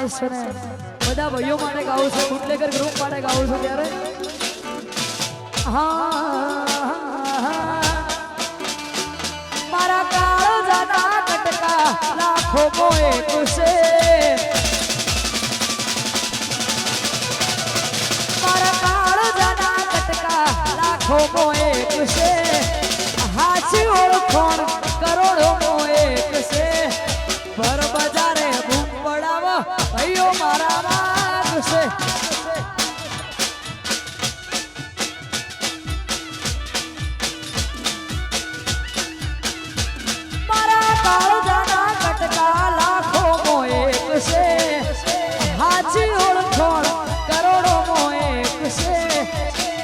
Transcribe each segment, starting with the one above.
માણસ છે ને બધા ભાઈઓ માટે ગાવું છે, બુટલેગર ગ્રુપ માટે ગાવું છું ત્યારે મારા કાળજાના કટકા લાખો મોએ કુશે, મારા કાળજાના કટકા લાખો મોએ કુશે, હાચી ઓળખોણ કરોડો મોએ કુશે, ભર બજારે બૂમ પડાવો ભાઈઓ મારા માગશે, મારા કાળજાના કટકા લાખો મોએ કુશે, હાચી ઓળખોણ કરોડો મોએ કુશે,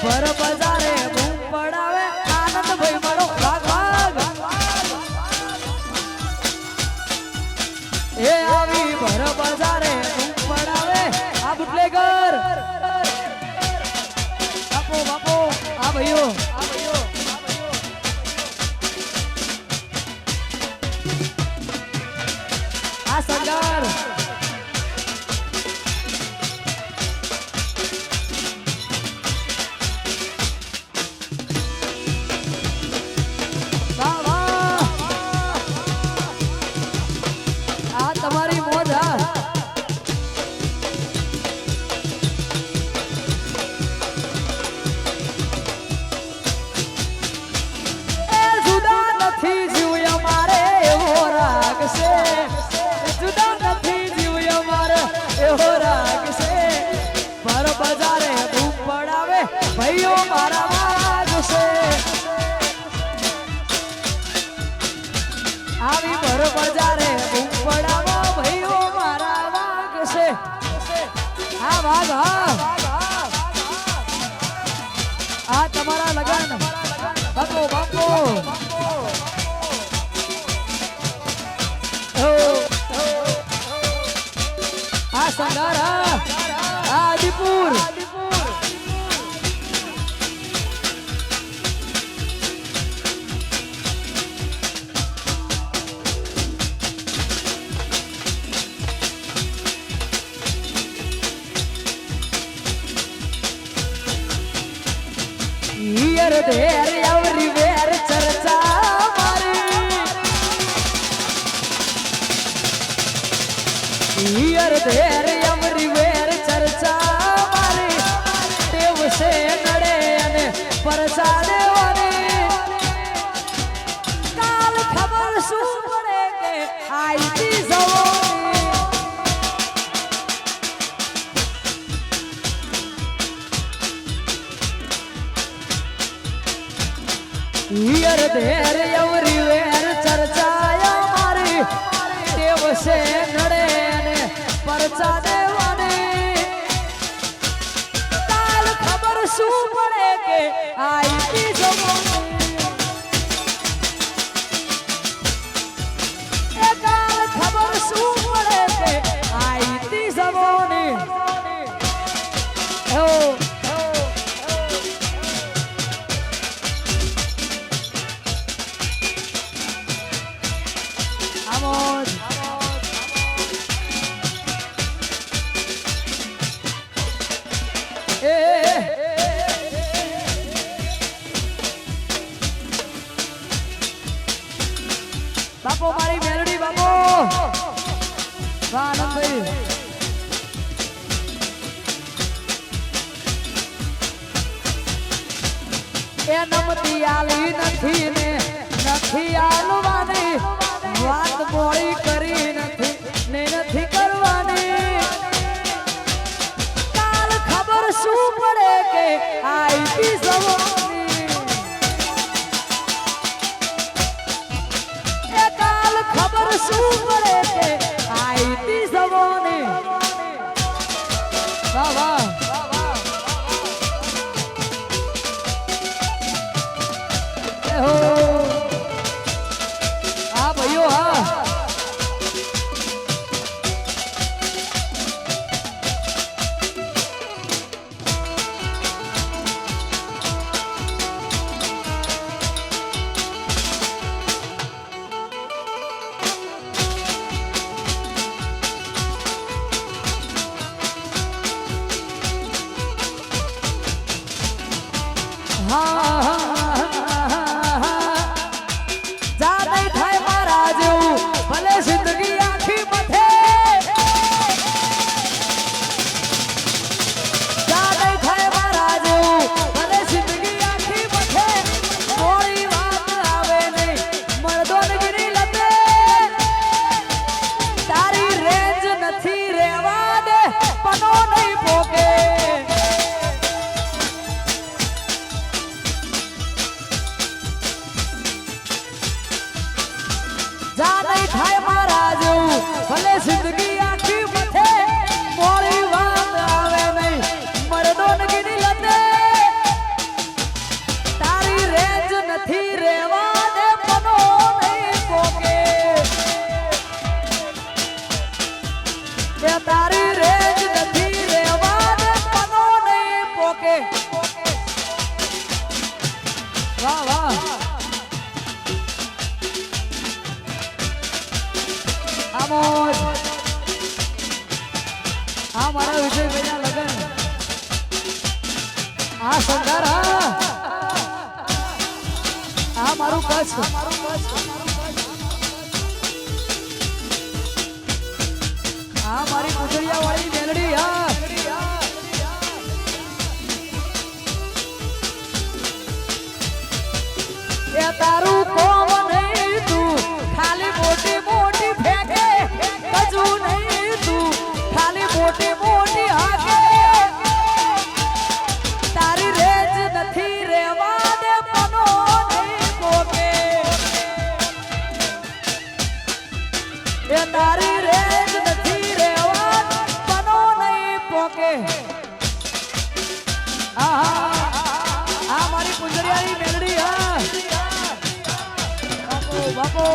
ભર બજારે બૂમ પડાવે આનંદ ભાઈ મારો ભાગ ભાગ એ આવી ભર બજારે બૂમ પડાવે આ બુટલેગર બાપો બાપો આ ભાઈઓ આ સંગાર તમારી મોજ હા એ જુદા નથી જીવ્યો મારે એવો રાગ છે, જુદા નથી જીવ્યો મારે એવો રાગ છે, ભર બજારે બૂમ પડાવે ભાઈઓ મારા વાગ છે, આવી ભર બજારે બૂમ પડાવો ભાઈઓ મારા વાગ છે, આ વાગ હા આ તમારા લગન બાપો બાપો આ સંગાર આ આદિપુર ઈયર ધેર આવરી વેર ચર્ચા મારી, ઈયર ધેર આવરી વેર ચર્ચા મારી, દેવ છે નડે અને પરચા દેવાની, કાલ ખબર શું પડે કે આઈતી જવાની, ઈયર ધેર આવરી વેર ચર્ચા મારી, દેવ છે નડે અને પરચા દેવાની, કાલ ખબર શું પડે કે આઈતી જવાની, એ કાલ ખબર શું પડે કે આઈતી જવાની, બાપો મારી મેલડી બાપો આનંદભાઈ એ નમતી આલી નથી ને નથી આલવાની, વાત મોડી કરી નથી ને નથી કરવાની, કાલ ખબર શું પડે કે આઈતી જવાની, એ કાલ ખબર શું પડે કે આઈતી જવાની, વાહ વાહ જા નહીં થાય મારા જેવું ભલે જિંદગી આખી મથે મોડી વાત આવે નહીં મરદોનગીની લતે તારી રેન્જ નથી રેવા દે પનો નહીં પોકે એ તારી રેન્જ નથી રેવા દે પનો નહીં પોકે વાહ વાહ આમોદ આ મારા વિજયભાઈના લગન આ સંગાર આ મારું કચ્છ આ મારી કુજળિયા વાળી મેલડી એ તારું કોમ નહીં તું ખાલી મોટી મોટી ફેંકે કજુ નહીં તું ખાલી મોટી મોટી હાકે તારી રેજ નથી રેવા દે પનો નહીં પોકે એ તારી રેજ નથી રેવા પનો નહીં પોકે આ મારી કુંજરિયાની મેલડી બાપો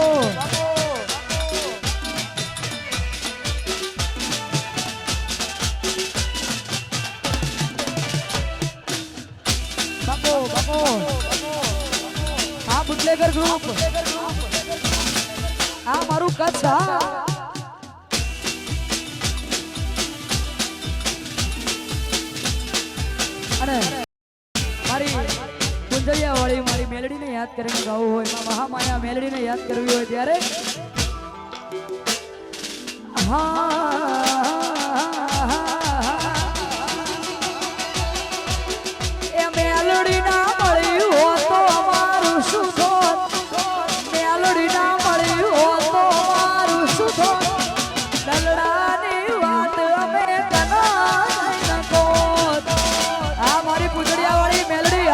બાપો બાપો આ બુટલેગર ગ્રુપ આ મારું કચ્છ અને મારી કુંજરિયા વાળી મારી મેલડીને યાદ કરીને ગાવું હોય મહામાયા મેલડીને યાદ કરવી હોય ત્યારે એ મેલડી ના મળી હો તો અમારું શું થોત મેલડી ના મળી હો તો અમારું શું થોત દલડાની વાત અમે કના નહીં નકોત આ મારી કુંજરિયા વાળી મેલડી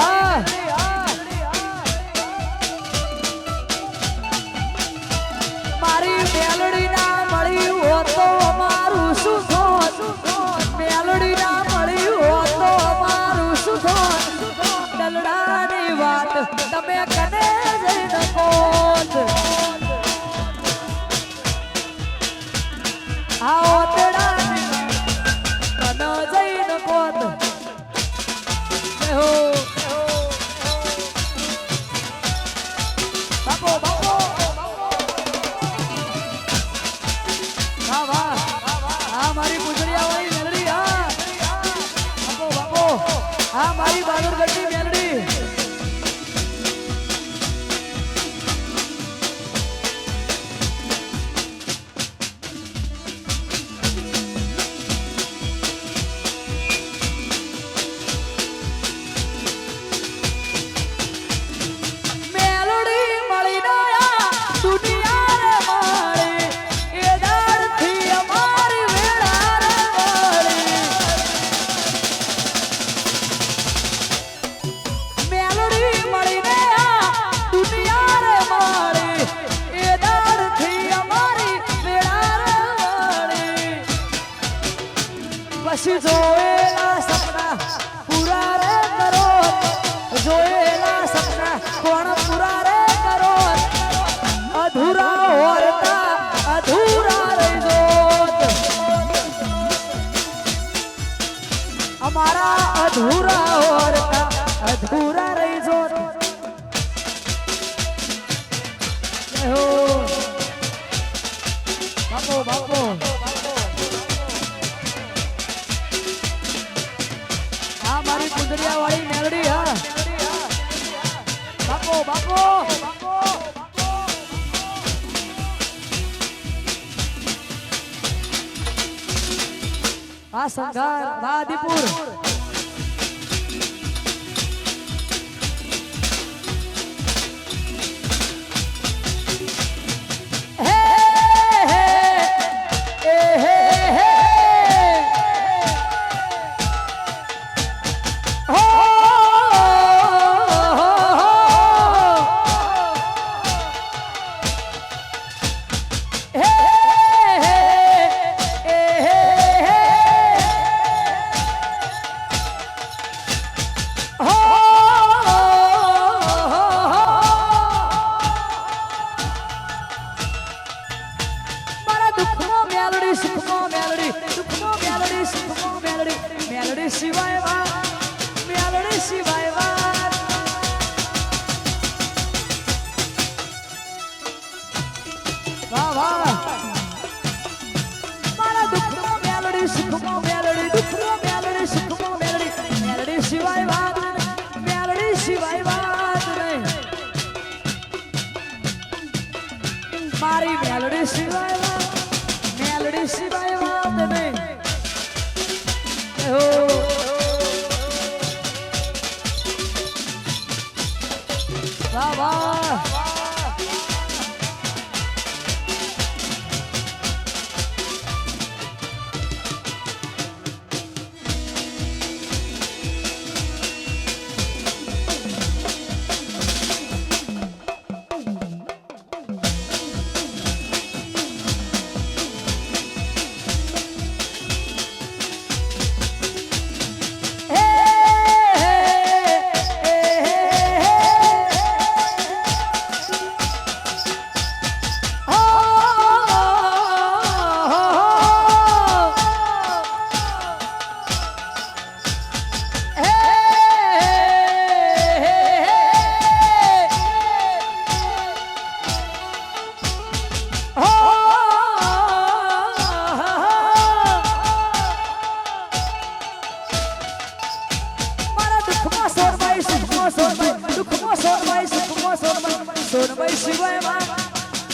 મારી મેલડી ના મળી હો તો અમારું શું થોત મેલડી ના મળી હો તો અમારું શું થોત દલડાની વાત તમે કને જઈને કોત આવો તેડાની કને જઈને કોત હો બાપો બાપો વાહ વાહ આ મારી કુંજરિયા વાળી મેલડી બાપો બાપો આ મારી બાદરગઢની મેલડી પછી જોયેલા સપના પૂરા રે કરો જોયેલા સપના કોણ પૂરા રે કરો અધૂરા હોરતા અધૂરા રહી જોત અમારા અધૂરા હોરતા અધૂરા રહી જોત બાપો બાપો મારી કુંજરિયા વાળી મેલડી બાપો બાપો આ સંઘાર આદિપુર મેલડી સુખમાં મેલડી દુઃખમાં મેલડી સુખમાં મેલડી મેલડી સિવાય વાત મેલડી સિવાય વાત વાહ વાહ મારા દુઃખમાં મેલડી સુખમાં મેલડી દુઃખમાં મેલડી સુખમાં મેલડી મેલડી સિવાય વાત મેલડી સિવાય વાત નહીં મારી મેલડી સિવાય વાત મેલડી સિવાય વાત નહીં વાહ વાહ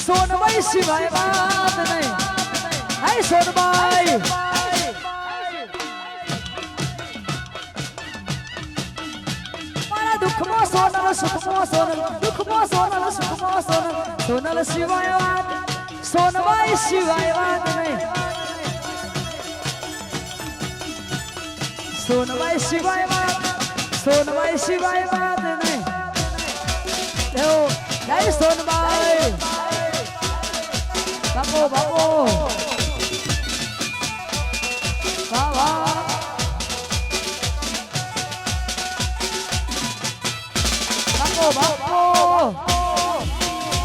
સોનબાઈ સિવાય વાત નહીં હાય સોનબાઈ મારા દુઃખમાં સોનલ સુખમાં સોનલ દુઃખમાં સોનલ સુખમાં સોનલ સોનલ સિવાય વાત સોનબાઈ સિવાય વાત નહીં સોનબાઈ સિવાય વાત સોનબાઈ સિવાય વાત નહીં જય સોનબાઈ બાપો બાપો વાહ વાહ બાપો બાપો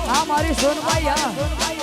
હા મારી સોનબાઈ હા